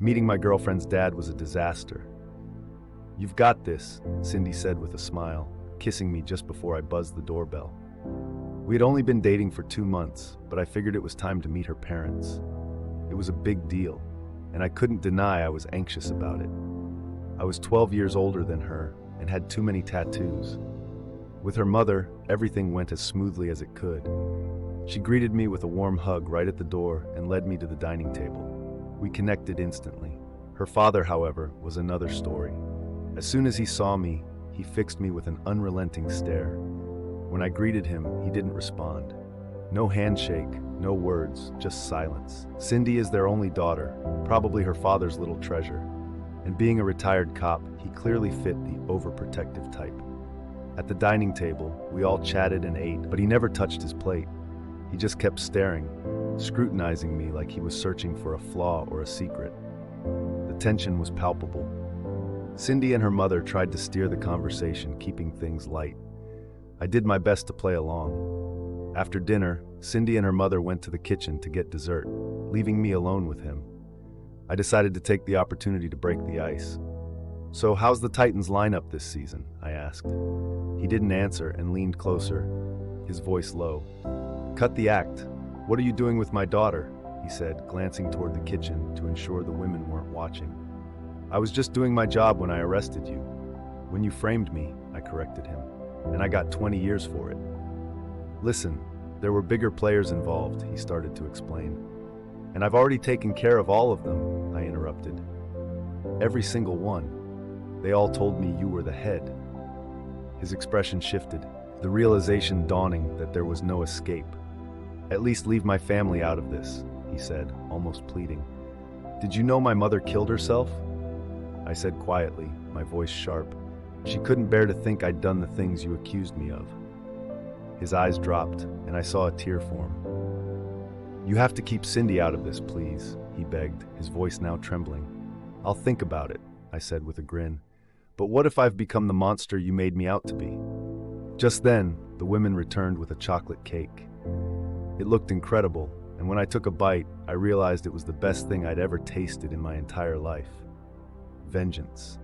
Meeting my girlfriend's dad was a disaster. "You've got this," Cindy said with a smile, kissing me just before I buzzed the doorbell. We had only been dating for 2 months, but I figured it was time to meet her parents. It was a big deal, and I couldn't deny I was anxious about it. I was 12 years older than her and had too many tattoos. With her mother, everything went as smoothly as it could. She greeted me with a warm hug right at the door and led me to the dining table. We connected instantly. Her father, however, was another story. As soon as he saw me, he fixed me with an unrelenting stare. When I greeted him, he didn't respond. No handshake, no words, just silence. Cindy is their only daughter, probably her father's little treasure. And being a retired cop, he clearly fit the overprotective type. At the dining table, we all chatted and ate, but he never touched his plate. He just kept staring, scrutinizing me like he was searching for a flaw or a secret. The tension was palpable. Cindy and her mother tried to steer the conversation, keeping things light. I did my best to play along. After dinner, Cindy and her mother went to the kitchen to get dessert, leaving me alone with him. I decided to take the opportunity to break the ice. "So how's the Titans lineup this season?" I asked. He didn't answer and leaned closer, his voice low. "Cut the act. What are you doing with my daughter?" he said, glancing toward the kitchen to ensure the women weren't watching. "I was just doing my job when I arrested you. When you framed me," I corrected him, "and I got 20 years for it." "Listen, there were bigger players involved," he started to explain. "And I've already taken care of all of them," I interrupted. "Every single one. They all told me you were the head." His expression shifted, the realization dawning that there was no escape. "At least leave my family out of this," he said, almost pleading. "Did you know my mother killed herself?" I said quietly, my voice sharp. "She couldn't bear to think I'd done the things you accused me of." His eyes dropped, and I saw a tear form. "You have to keep Cindy out of this, please," he begged, his voice now trembling. "I'll think about it," I said with a grin. "But what if I've become the monster you made me out to be?" Just then, the women returned with a chocolate cake. It looked incredible, and when I took a bite, I realized it was the best thing I'd ever tasted in my entire life. Vengeance.